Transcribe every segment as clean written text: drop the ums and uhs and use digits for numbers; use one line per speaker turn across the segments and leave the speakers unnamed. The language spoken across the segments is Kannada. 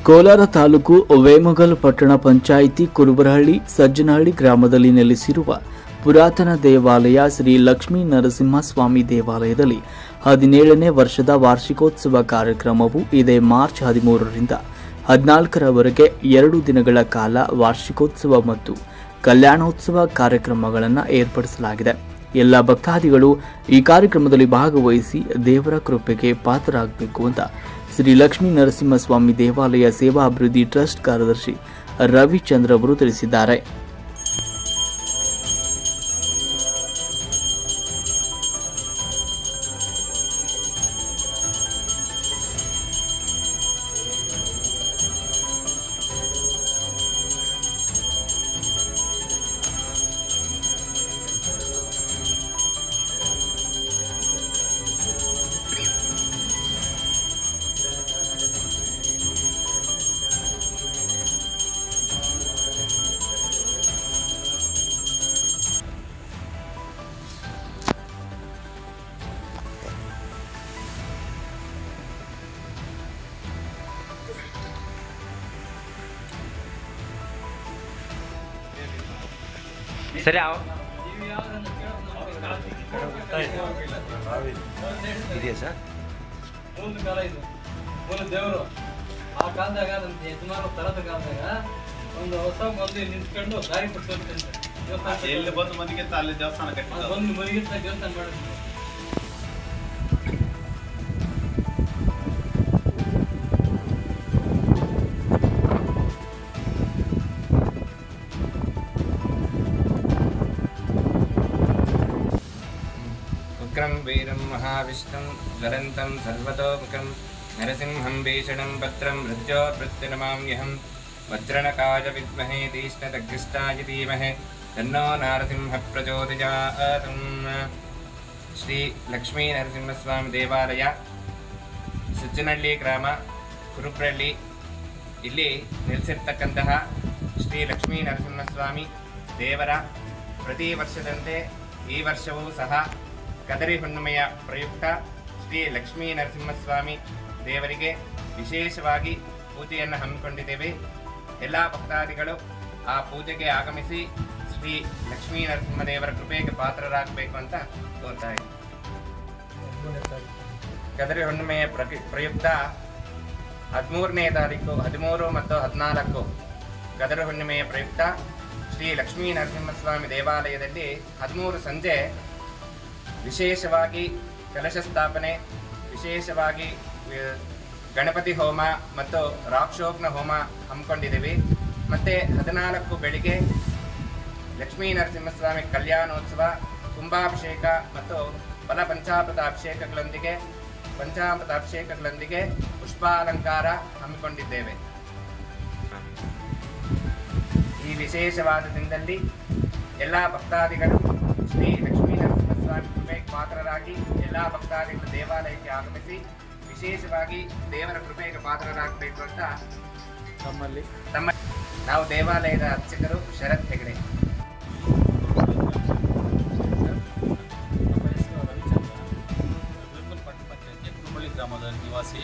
ಕೋಲಾರ ತಾಲೂಕು ವೇಮಗಲ್ ಪಟ್ಟಣ ಪಂಚಾಯಿತಿ ಕುರುಬರಹಳ್ಳಿ ಸಜ್ಜನಹಳ್ಳಿ ಗ್ರಾಮದಲ್ಲಿ ನೆಲೆಸಿರುವ ಪುರಾತನ ದೇವಾಲಯ ಶ್ರೀ ಲಕ್ಷ್ಮೀ ನರಸಿಂಹಸ್ವಾಮಿ ದೇವಾಲಯದಲ್ಲಿ 17ನೇ ವರ್ಷದ ವಾರ್ಷಿಕೋತ್ಸವ ಕಾರ್ಯಕ್ರಮವು ಇದೇ ಮಾರ್ಚ್ 13ರಿಂದ 14ರವರೆಗೆ 2 ದಿನಗಳ ಕಾಲ ವಾರ್ಷಿಕೋತ್ಸವ ಮತ್ತು ಕಲ್ಯಾಣೋತ್ಸವ ಕಾರ್ಯಕ್ರಮಗಳನ್ನು ಏರ್ಪಡಿಸಲಾಗಿದೆ. ಎಲ್ಲ ಭಕ್ತಾದಿಗಳು ಈ ಕಾರ್ಯಕ್ರಮದಲ್ಲಿ ಭಾಗವಹಿಸಿ ದೇವರ ಕೃಪೆಗೆ ಪಾತ್ರರಾಗಬೇಕು ಅಂತ ಶ್ರೀ ಲಕ್ಷ್ಮೀ ನರಸಿಂಹಸ್ವಾಮಿ ದೇವಾಲಯ ಸೇವಾ ಅಭಿವೃದ್ಧಿ ಟ್ರಸ್ಟ್ ಕಾರ್ಯದರ್ಶಿ ರವಿಚಂದ್ರ ಅವರು ತಿಳಿಸಿದ್ದಾರೆ.
ಸರಿ ಇದೆಯಾ ಸರ್?
ಒಂದು ಕಾಲ ಇದು ಒಂದು ದೇವರು ಆ ಕಾಲದಾಗ ನಮ್ಮ ಯಜಮಾನ ತರದ ಕಾಲದಾಗ ಒಂದು ಹೊಸ ಮಂದಿ ನಿಂತ್ಕೊಂಡು ದಾರಿ ಕೊಡ್ತಾರೆ.
ಎಲ್ಲಿ ಬಂದು ಮನೆಗೆ ಅಲ್ಲಿ ದೇವಸ್ಥಾನ ಕಟ್ಟಿ
ಒಂದು ಮನೆಗೆ ದೇವಸ್ಥಾನ ಮಾಡಿದ್ರು.
ಉಗ್ರಂ ವೀರಂ ಮಹಾವಿಷ್ಣುಂ ಜ್ವಲಂತಂ ಸರ್ವತೋಮುಖಂ ನರಸಿಂಹಂ ಭೀಷಣಂ ಭದ್ರಂ ಮೃತ್ಯೋರ್ಮೃತ್ಯುನಮಾಮ್ಯಹಂ ವಜ್ರಣಕಾಯ ವಿದ್ಮಹೇ ತೀಕ್ಷ್ಣದಗ್ಗಿಷ್ಟಾಯ ಧೀಮಹಿ ತನ್ನೋ ನರಸಿಂಹ ಪ್ರಚೋದಯಾತ್. ಶ್ರೀ ಲಕ್ಷ್ಮೀ ನರಸಿಂಹಸ್ವಾಮಿ ದೇವಾಲಯ, ಸಜ್ಜನಹಳ್ಳಿ ಗ್ರಾಮ, ಕುರುಬ್ರಹಳ್ಳಿ. ಇಲ್ಲಿ ನೆಲೆಸಿರ್ತಕ್ಕಂತಹ ಶ್ರೀ ಲಕ್ಷ್ಮೀ ನರಸಿಂಹಸ್ವಾಮಿ ದೇವರ ಪ್ರತಿ ವರ್ಷದಂತೆ ಈ ವರ್ಷವೂ ಸಹ ಕದರಿ ಹುಣ್ಣಿಮೆಯ ಪ್ರಯುಕ್ತ ಶ್ರೀ ಲಕ್ಷ್ಮೀ ನರಸಿಂಹಸ್ವಾಮಿ ದೇವರಿಗೆ ವಿಶೇಷವಾಗಿ ಪೂಜೆಯನ್ನು ಹಮ್ಮಿಕೊಂಡಿದ್ದೇವೆ. ಎಲ್ಲ ಭಕ್ತಾದಿಗಳು ಆ ಪೂಜೆಗೆ ಆಗಮಿಸಿ ಶ್ರೀ ಲಕ್ಷ್ಮೀ ನರಸಿಂಹ ದೇವರ ಕೃಪೆಗೆ ಪಾತ್ರರಾಗಬೇಕು ಅಂತ ಕೋರ್ತಾ ಇದ್ದೀವಿ. ಕದರಿ ಹುಣ್ಣಿಮೆಯ ಪ್ರಯುಕ್ತ 13ನೇ ತಾರೀಕು 13 ಮತ್ತು 14 ಕದರಿ ಹುಣ್ಣಿಮೆಯ ಪ್ರಯುಕ್ತ ಶ್ರೀ ಲಕ್ಷ್ಮೀ ನರಸಿಂಹಸ್ವಾಮಿ ದೇವಾಲಯದಲ್ಲಿ 13 ಸಂಜೆ ವಿಶೇಷವಾಗಿ ಕಲಶ ಸ್ಥಾಪನೆ, ವಿಶೇಷವಾಗಿ ಗಣಪತಿ ಹೋಮ ಮತ್ತು ರಾಕ್ಷೋಗ್ನ ಹೋಮ ಹಮ್ಮಿಕೊಂಡಿದ್ದೀವಿ. ಮತ್ತು 14 ಬೆಳಿಗ್ಗೆ ಲಕ್ಷ್ಮೀ ನರಸಿಂಹಸ್ವಾಮಿ ಕಲ್ಯಾಣೋತ್ಸವ, ಕುಂಭಾಭಿಷೇಕ ಮತ್ತು ಫಲಪಂಚಾಮೃತ ಅಭಿಷೇಕಗಳೊಂದಿಗೆ ಪುಷ್ಪಾಲಂಕಾರ ಹಮ್ಮಿಕೊಂಡಿದ್ದೇವೆ. ಈ ವಿಶೇಷವಾದ ದಿನದಲ್ಲಿ ಎಲ್ಲ ಭಕ್ತಾದಿಗಳು ಶ್ರೀ ಲಕ್ಷ್ಮೀ ನರಸಿಂಹಸ್ವಾಮಿ ಕೃಪೆಗೆ ಪಾತ್ರರಾಗಿ ಎಲ್ಲ ಭಕ್ತಾದಿಗಳು ದೇವಾಲಯಕ್ಕೆ ಆಗಮಿಸಿ ವಿಶೇಷವಾಗಿ ದೇವರ ಕೃಪೆಗೆ ಪಾತ್ರರಾಗಬೇಕು ಅಂತ ನಾವು ದೇವಾಲಯದ ಅರ್ಚಕರು ಶರತ್ ಹೆಗಡೆ.
ಕುರುಬ್ರಹಳ್ಳಿ ಗ್ರಾಮದ ನಿವಾಸಿ.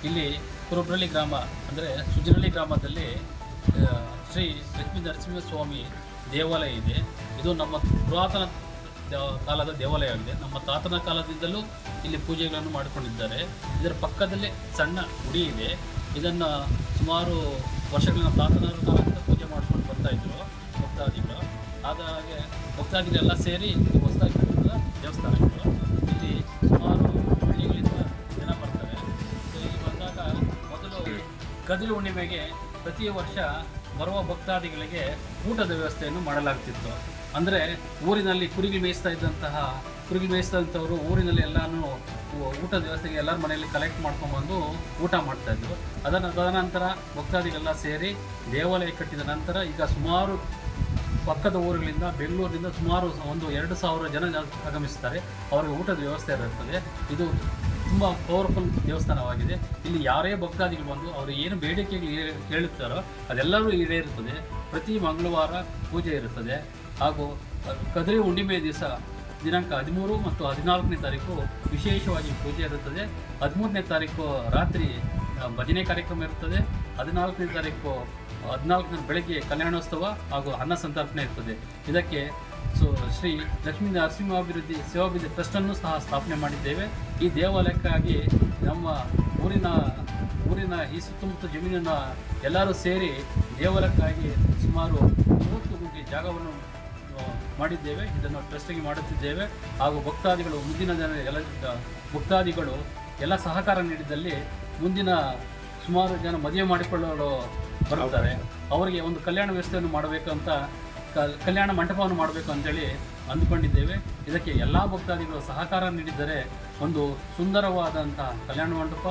ಇಲ್ಲಿ ಕುರುಬ್ರಹಳ್ಳಿ ಗ್ರಾಮ ಅಂದರೆ ಸುಜನಹಳ್ಳಿ ಗ್ರಾಮದಲ್ಲಿ ಶ್ರೀ ಲಕ್ಷ್ಮೀ ನರಸಿಂಹಸ್ವಾಮಿ ದೇವಾಲಯ ಇದೆ. ಇದು ನಮ್ಮ ಪುರಾತನ ಕಾಲದ ದೇವಾಲಯವಾಗಿದೆ. ನಮ್ಮ ತಾತನ ಕಾಲದಿಂದಲೂ ಇಲ್ಲಿ ಪೂಜೆಗಳನ್ನು ಮಾಡಿಕೊಂಡಿದ್ದಾರೆ. ಇದರ ಪಕ್ಕದಲ್ಲೇ ಸಣ್ಣ ಗುಡಿ ಇದೆ. ಇದನ್ನು ಸುಮಾರು ವರ್ಷಗಳ ತಾತನ ಕಾಲದಿಂದ ಪೂಜೆ ಮಾಡ್ಕೊಂಡು ಬರ್ತಾಯಿದ್ರು ಭಕ್ತಾದಿಗಳು. ಹಾಗೆ ಭಕ್ತಾದಿಗಳೆಲ್ಲ ಸೇರಿ ಹೊಸದಾಗಿ ದೇವಸ್ಥಾನಗಳು ಇಲ್ಲಿ ಸುಮಾರು ಹಳ್ಳಿಗಳಿಂದ ಜನ ಬರ್ತಾರೆ. ಇಲ್ಲಿ ಬಂದಾಗ ಮೊದಲು ಕದರಿ ಹುಣ್ಣಿಮೆಗೆ ಪ್ರತಿ ವರ್ಷ ಬರುವ ಭಕ್ತಾದಿಗಳಿಗೆ ಊಟದ ವ್ಯವಸ್ಥೆಯನ್ನು ಮಾಡಲಾಗ್ತಿತ್ತು. ಅಂದರೆ ಊರಿನಲ್ಲಿ ಕುರಿಗಳು ಮೇಯಿಸ್ತಾ ಊರಿನಲ್ಲಿ ಎಲ್ಲನೂ ಊಟದ ವ್ಯವಸ್ಥೆಗೆ ಎಲ್ಲರ ಮನೆಯಲ್ಲಿ ಕಲೆಕ್ಟ್ ಮಾಡ್ಕೊಂಡ್ಬಂದು ಊಟ ಮಾಡ್ತಾಯಿದ್ರು. ತದನಂತರ ಭಕ್ತಾದಿಗಳೆಲ್ಲ ಸೇರಿ ದೇವಾಲಯ ಕಟ್ಟಿದ ನಂತರ ಈಗ ಸುಮಾರು ಪಕ್ಕದ ಊರುಗಳಿಂದ ಬೆಂಗಳೂರಿನಿಂದ ಸುಮಾರು 1-2 ಸಾವಿರ ಜನ ಆಗಮಿಸ್ತಾರೆ. ಅವರಿಗೆ ಊಟದ ವ್ಯವಸ್ಥೆ ಇರುತ್ತದೆ. ಇದು ತುಂಬ ಪವರ್ಫುಲ್ ದೇವಸ್ಥಾನವಾಗಿದೆ. ಇಲ್ಲಿ ಯಾರೇ ಭಕ್ತಾದಿಗಳು ಬಂದು ಅವರು ಏನು ಬೇಡಿಕೆಗಳು ಕೇಳುತ್ತಾರೋ ಅದೆಲ್ಲವೂ ಇದೇ ಇರುತ್ತದೆ. ಪ್ರತಿ ಮಂಗಳವಾರ ಪೂಜೆ ಇರುತ್ತದೆ. ಹಾಗೂ ಕದರಿ ಹುಣ್ಣಿಮೆ ದಿನಾಂಕ 13 ಮತ್ತು 14ನೇ ತಾರೀಕು ವಿಶೇಷವಾಗಿ ಪೂಜೆ ಇರುತ್ತದೆ. 13ನೇ ತಾರೀಕು ರಾತ್ರಿ ಭಜನೆ ಕಾರ್ಯಕ್ರಮ ಇರ್ತದೆ. 14ನೇ ತಾರೀಕು 14ನೇ ಬೆಳಗ್ಗೆ ಕಲ್ಯಾಣೋತ್ಸವ ಹಾಗೂ ಅನ್ನ ಸಂತರ್ಪಣೆ ಇರ್ತದೆ. ಇದಕ್ಕೆ ಶ್ರೀ ಲಕ್ಷ್ಮೀ ನರಸಿಂಹಾಭಿವೃದ್ಧಿ ಸೇವಾಭಿವೃದ್ಧಿ ಟ್ರಸ್ಟನ್ನು ಸಹ ಸ್ಥಾಪನೆ ಮಾಡಿದ್ದೇವೆ. ಈ ದೇವಾಲಯಕ್ಕಾಗಿ ನಮ್ಮ ಊರಿನ ಈ ಸುತ್ತಮುತ್ತ ಜಮೀನನ್ನು ಎಲ್ಲರೂ ಸೇರಿ ದೇವಾಲಯಕ್ಕಾಗಿ ಸುಮಾರು 30 ಗುಂಟೆ ಜಾಗವನ್ನು ಮಾಡಿದ್ದೇವೆ. ಇದನ್ನು ಟ್ರಸ್ಟಿಗೆ ಮಾಡುತ್ತಿದ್ದೇವೆ. ಹಾಗೂ ಭಕ್ತಾದಿಗಳು ಮುಂದಿನ ಭಕ್ತಾದಿಗಳು ಎಲ್ಲ ಸಹಕಾರ ನೀಡಿದಲ್ಲಿ ಮುಂದಿನ ಸುಮಾರು ಜನ ಮದುವೆ ಮಾಡಿಕೊಳ್ಳಲು ಬರುತ್ತಾರೆ. ಅವರಿಗೆ ಒಂದು ಕಲ್ಯಾಣ ವ್ಯವಸ್ಥೆಯನ್ನು ಮಾಡಬೇಕಂತ ಕಲ್ಯಾಣ ಮಂಟಪವನ್ನು ಮಾಡಬೇಕು ಅಂತೇಳಿ ಅಂದುಕೊಂಡಿದ್ದೇವೆ. ಇದಕ್ಕೆ ಎಲ್ಲ ಭಕ್ತಾದಿಗಳು ಸಹಕಾರ ನೀಡಿದರೆ ಒಂದು ಸುಂದರವಾದಂಥ ಕಲ್ಯಾಣ ಮಂಟಪ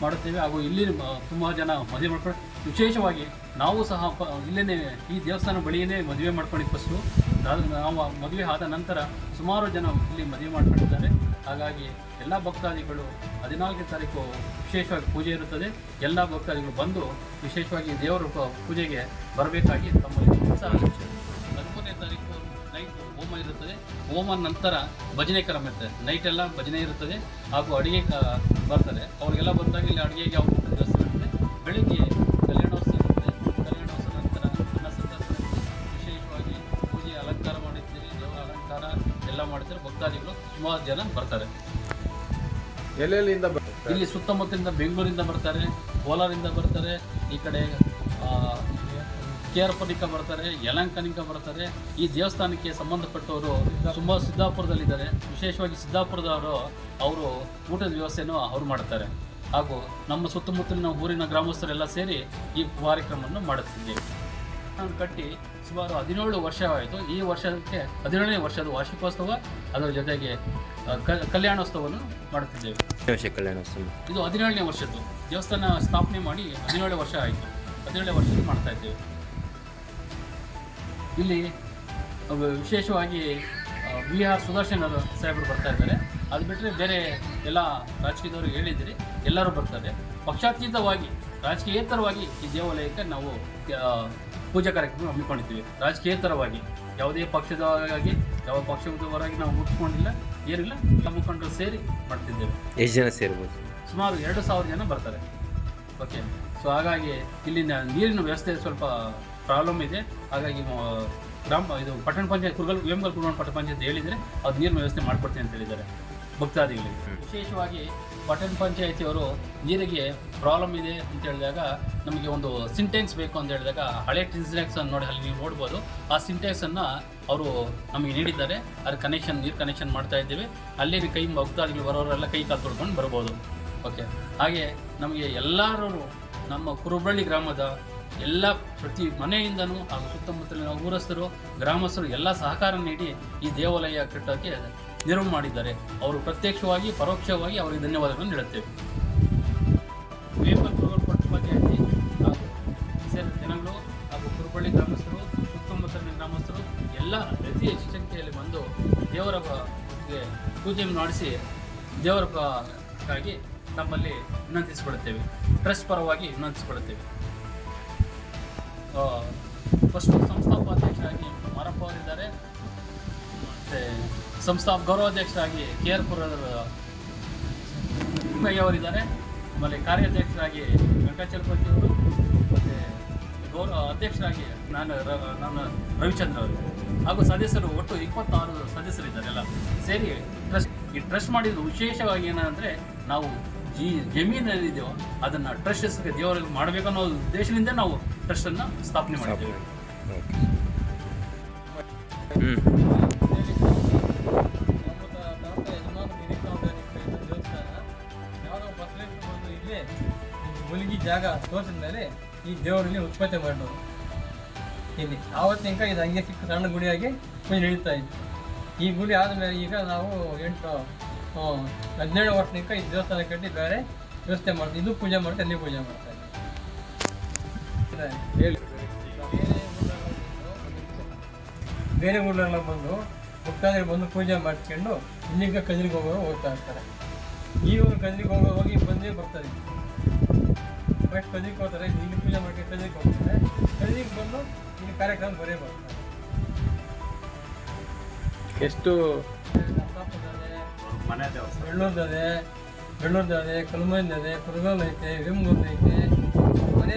ಮಾಡುತ್ತೇವೆ. ಹಾಗೂ ಇಲ್ಲಿ ತುಂಬ ಜನ ಮದುವೆ ಮಾಡ್ಕೊಂಡು, ವಿಶೇಷವಾಗಿ ನಾವು ಸಹ ಇಲ್ಲೇ ಈ ದೇವಸ್ಥಾನ ಬಳಿಯೇ ಮದುವೆ ಮಾಡ್ಕೊಂಡಿದ್ದು ಫಸ್ಟು. ನಾವು ಮದುವೆ ಆದ ನಂತರ ಸುಮಾರು ಜನ ಇಲ್ಲಿ ಮದುವೆ ಮಾಡ್ಕೊಂಡಿದ್ದಾರೆ. ಹಾಗಾಗಿ ಎಲ್ಲ ಭಕ್ತಾದಿಗಳು 14ನೇ ತಾರೀಕು ವಿಶೇಷವಾಗಿ ಪೂಜೆ ಇರುತ್ತದೆ. ಎಲ್ಲ ಭಕ್ತಾದಿಗಳು ಬಂದು ವಿಶೇಷವಾಗಿ ದೇವರ ಪೂಜೆಗೆ ಬರಬೇಕಾಗಿ ತಮ್ಮಲ್ಲಿ 13ನೇ ತಾರೀಕು ನೈಟ್ ಹೋಮ ಇರುತ್ತದೆ. ಹೋಮ ನಂತರ ಭಜನೆ ಕ್ರಮ ಇರ್ತದೆ. ನೈಟ್ ಎಲ್ಲ ಭಜನೆ ಇರುತ್ತದೆ ಹಾಗೂ ಅಡುಗೆ ಬರ್ತಾರೆ. ಅವರಿಗೆಲ್ಲ ಬಂದಾಗ ಇಲ್ಲಿ ಅಡುಗೆಗೆ ಯಾವ ವ್ಯವಸ್ಥೆ ಇರ್ತದೆ. ಬೆಳಿಗ್ಗೆ ಕಲ್ಯಾಣೋತ್ಸವ ಇರುತ್ತೆ. ಕಲ್ಯಾಣೋತ್ಸವ ನಂತರ ಅನ್ನ ಸಂತರ್ಪಣೆ ವಿಶೇಷವಾಗಿ ಪೂಜೆ ಅಲಂಕಾರ ಮಾಡಿರ್ತೀರಿ. ದೇವರ ಅಲಂಕಾರ ಎಲ್ಲ ಮಾಡ್ತಾರೆ. ಭಕ್ತಾದಿಗಳು ಸುಮಾರು ಜನ ಬರ್ತಾರೆ.
ಎಲ್ಲೆಲ್ಲಿಂದ
ಇಲ್ಲಿ ಸುತ್ತಮುತ್ತಲಿಂದ ಬೆಂಗಳೂರಿಂದ ಬರ್ತಾರೆ, ಕೋಲಾರಿಂದ ಬರ್ತಾರೆ, ಈ ಕಡೆ ಕೇರ್ಪುರನಿಂದ ಬರ್ತಾರೆ, ಯಲಹಂಕನಿಂದ ಬರ್ತಾರೆ. ಈ ದೇವಸ್ಥಾನಕ್ಕೆ ಸಂಬಂಧಪಟ್ಟವರು ತುಂಬ ಸಿದ್ದಾಪುರದಲ್ಲಿದ್ದಾರೆ. ವಿಶೇಷವಾಗಿ ಸಿದ್ದಾಪುರದವರು ಅವರು ಊಟದ ವ್ಯವಸ್ಥೆಯನ್ನು ಅವರು ಮಾಡ್ತಾರೆ. ಹಾಗೂ ನಮ್ಮ ಸುತ್ತಮುತ್ತಲಿನ ಊರಿನ ಗ್ರಾಮಸ್ಥರೆಲ್ಲ ಸೇರಿ ಈ ಕಾರ್ಯಕ್ರಮವನ್ನು ಮಾಡುತ್ತಿದ್ದೇವೆ. ನಾನು ಕಟ್ಟಿ ಸುಮಾರು 17 ವರ್ಷವಾಯಿತು. ಈ ವರ್ಷಕ್ಕೆ 17ನೇ ವರ್ಷದ ವಾರ್ಷಿಕೋತ್ಸವ, ಅದರ ಜೊತೆಗೆ ಕಲ್ಯಾಣೋತ್ಸವವನ್ನು ಮಾಡುತ್ತಿದ್ದೇವೆ. ಇದು 17ನೇ ವರ್ಷದ್ದು. ದೇವಸ್ಥಾನ ಸ್ಥಾಪನೆ ಮಾಡಿ 17 ವರ್ಷ ಆಯಿತು. 17ನೇ ವರ್ಷದ್ದು ಮಾಡ್ತಾ ಇದ್ದೇವೆ. ಇಲ್ಲಿ ವಿಶೇಷವಾಗಿ VR ಸುದರ್ಶನ್ ಸಾಹೇಬರು ಬರ್ತಾ ಇದ್ದಾರೆ. ಅದು ಬಿಟ್ಟರೆ ಬೇರೆ ಎಲ್ಲ ರಾಜಕೀಯದವರು ಹೇಳಿದ್ದೀರಿ, ಎಲ್ಲರೂ ಬರ್ತಾರೆ. ಪಕ್ಷಾತೀತವಾಗಿ ರಾಜಕೀಯೇತರವಾಗಿ ಈ ದೇವಾಲಯಕ್ಕೆ ನಾವು ಪೂಜಾ ಕಾರ್ಯಕ್ರಮ ಹಮ್ಮಿಕೊಂಡಿದ್ದೀವಿ. ರಾಜಕೀಯೇತರವಾಗಿ ಯಾವುದೇ ಪಕ್ಷದವರಾಗಿ ಯಾವ ಪಕ್ಷದವರಾಗಿ ನಾವು ಮುಗಿಸ್ಕೊಂಡಿಲ್ಲ, ಏನಿಲ್ಲ. ಎಲ್ಲ ಮುಖಂಡರು ಸೇರಿ ಮಾಡ್ತಿದ್ದೇವೆ.
ಎಷ್ಟು ಜನ ಸೇರ್ಬೋದು?
ಸುಮಾರು 2000 ಜನ ಬರ್ತಾರೆ. ಓಕೆ. ಸೊ ಹಾಗಾಗಿ ಇಲ್ಲಿನ ನೀರಿನ ವ್ಯವಸ್ಥೆ ಸ್ವಲ್ಪ ಪ್ರಾಬ್ಲಮ್ ಇದೆ. ಹಾಗಾಗಿ ಇದು ಪಟ್ಟಣ ಪಂಚಾಯತ್ ವೇಮಗಲ್ ಕುರುಗಲ್ ಪಟ್ಟಣ ಪಂಚಾಯತ್ ಹೇಳಿದರೆ ಅದು ನೀರಿನ ವ್ಯವಸ್ಥೆ ಮಾಡಿಕೊಡ್ತೀನಿ ಅಂತ ಹೇಳಿದ್ದಾರೆ ಭಕ್ತಾದಿಗಳಿಗೆ. ವಿಶೇಷವಾಗಿ ಪಟ್ಟಣ ಪಂಚಾಯತಿಯವರು ನೀರಿಗೆ ಪ್ರಾಬ್ಲಮ್ ಇದೆ ಅಂತ ಹೇಳಿದಾಗ ನಮಗೆ ಒಂದು ಸಿಂಟೆಕ್ಸ್ ಬೇಕು ಅಂತ ಹೇಳಿದಾಗ ಹಳೆ ಸಿಂಟೆಕ್ಸ್ ಅನ್ನು ನೋಡಿ ಅಲ್ಲಿ ನೀವು ನೋಡ್ಬೋದು. ಆ ಸಿಂಟೆಕ್ಸನ್ನು ಅವರು ನಮಗೆ ನೀಡಿದ್ದಾರೆ. ಅದು ನೀರು ಕನೆಕ್ಷನ್ ಮಾಡ್ತಾ ಇದ್ದೀವಿ. ಅಲ್ಲಿ ಭಕ್ತಾದಿಗಳು ಬರೋರೆಲ್ಲ ಕೈ ಕಾಲು ತೊಳ್ಕೊಂಡು ಬರ್ಬೋದು. ಓಕೆ. ಹಾಗೆ ನಮಗೆ ಎಲ್ಲರೂ ನಮ್ಮ ಕುರುಬ್ರಳ್ಳಿ ಗ್ರಾಮದ ಎಲ್ಲ ಪ್ರತಿ ಮನೆಯಿಂದನೂ ಹಾಗೂ ಸುತ್ತಮುತ್ತಲಿನ ಊರಸ್ಥರು ಗ್ರಾಮಸ್ಥರು ಎಲ್ಲ ಸಹಕಾರ ನೀಡಿ ಈ ದೇವಾಲಯ ಕಟ್ಟೋಕ್ಕೆ ನೆರವು ಮಾಡಿದ್ದಾರೆ. ಅವರು ಪ್ರತ್ಯಕ್ಷವಾಗಿ ಪರೋಕ್ಷವಾಗಿ ಅವರಿಗೆ ಧನ್ಯವಾದಗಳನ್ನು ನೀಡುತ್ತೇವೆ. ವೇಮಗಲ್ ಕುರುಗಲ್ ಪಟ್ಟಣ ಪಂಚಾಯತಿ ಹಾಗೂ ಸೇರಿದ ಜನಗಳು ಹಾಗೂ ಕುರುಬಳ್ಳಿ ಗ್ರಾಮಸ್ಥರು ಸುತ್ತಮುತ್ತಲಿನ ಗ್ರಾಮಸ್ಥರು ಎಲ್ಲ ಅತಿ ಹೆಚ್ಚು ಸಂಖ್ಯೆಯಲ್ಲಿ ಬಂದು ದೇವರ ಪೂಜೆ ಮಾಡಿಸಿ ದೇವರಕ್ಕಾಗಿ ನಮ್ಮಲ್ಲಿ ವಿನಂತಿಸಿಕೊಳ್ಳುತ್ತೇವೆ. ಟ್ರಸ್ಟ್ ಪರವಾಗಿ ವಿನಂತಿಸಿಕೊಳ್ಳುತ್ತೇವೆ. ಫಸ್ಟು ಸಂಸ್ಥಾಪಾಧ್ಯಕ್ಷರಾಗಿ ಮಾರಪ್ಪ ಅವರಿದ್ದಾರೆ. ಮತ್ತು ಗೌರವಾಧ್ಯಕ್ಷರಾಗಿ KR-ಪುರದ ಅವರಿದ್ದಾರೆ. ಆಮೇಲೆ ಕಾರ್ಯಾಧ್ಯಕ್ಷರಾಗಿ ವೆಂಕಟಚಲಪತಿಯವರು, ಮತ್ತು ಅಧ್ಯಕ್ಷರಾಗಿ ನಾನು ರವಿಚಂದ್ರ ಅವರು, ಹಾಗೂ ಸದಸ್ಯರು ಒಟ್ಟು 26 ಸದಸ್ಯರಿದ್ದಾರೆ. ಎಲ್ಲ ಸೇರಿ ಈ ಟ್ರಸ್ಟ್ ಮಾಡಿದ್ದು ವಿಶೇಷವಾಗಿ ಏನಂದರೆ ನಾವು ಜಮೀನಲ್ಲಿದೆಯೋ ಅದನ್ನು ಟ್ರಸ್ಟ್ ಹೆಸರಿಗೆ ದೇವರಿಗೆ ಮಾಡಬೇಕನ್ನೋ ಉದ್ದೇಶದಿಂದ ನಾವು ಟ್ರಸ್ಟನ್ನು ಸ್ಥಾಪನೆ ಮಾಡಿದ್ದೇವೆ.
ಇಲ್ಲೇ ಮುಳುಗಿ ಜಾಗ ತೋರಿಸಿದ ಮೇಲೆ ಈ ದೇವರಲ್ಲಿ ಉತ್ಪತ್ತಿ ಮಾಡೋದು ಇಲ್ಲಿ ಆವತ್ತಿನ ಇದು ಹಂಗೆ ಸಿಕ್ಕ ಸಣ್ಣ ಗುಡಿಯಾಗಿ ಪೂಜೆ ನಡೀತಾ ಇತ್ತು. ಈ ಗುಡಿ ಆದಮೇಲೆ ಈಗ ನಾವು 17 ವರ್ಷನಿಂದ ಈ ದೇವಸ್ಥಾನ ಕಟ್ಟಿ ಬೇರೆ ವ್ಯವಸ್ಥೆ ಮಾಡ್ತೀವಿ. ಇದು ಪೂಜೆ ಮಾಡ್ತಾ ಅಲ್ಲಿ ಪೂಜೆ ಮಾಡ್ತಾ ಇದ್ದೀವಿ. ಬೇರೆ ಊರ್ಲೆಲ್ಲ ಬಂದು ಭಕ್ತಾದಿಗಳು ಬಂದು ಪೂಜೆ ಮಾಡ್ಕೊಂಡು ಇಲ್ಲಿಗೆ ಕಜರಿಗೆ ಹೋಗೋರು ಹೋಗ್ತಾ ಇರ್ತಾರೆ. ಈ ಊರು ಕಜರಿಗೆ ಹೋಗಿ ಬಂದೇ ಬರ್ತಾರೆ. ಫಸ್ಟ್ ಕಜರಿಗೆ ಹೋಗ್ತಾರೆ, ಇಲ್ಲಿ ಪೂಜೆ ಮಾಡ್ಕೊಂಡು ಕಜರಿಗೆ ಹೋಗ್ತಾರೆ. ಕಜರಿಗೆ ಬಂದು ಇಲ್ಲಿ ಕಾರ್ಯಕ್ರಮ ಬರೇ ಬರ್ತಾರೆ.
ಎಷ್ಟು
ಎಳ್ಳೂರ್ದದೆ, ಬೆಳ್ಳೂರ್ದು ಅದೇ, ಕಲ್ಮಂದಿ ಅದೇ, ಕುರುಗಲ್ ಐತೆ, ವಿಮ್ಗುಂದ್ ಐತೆ, ಮನೆ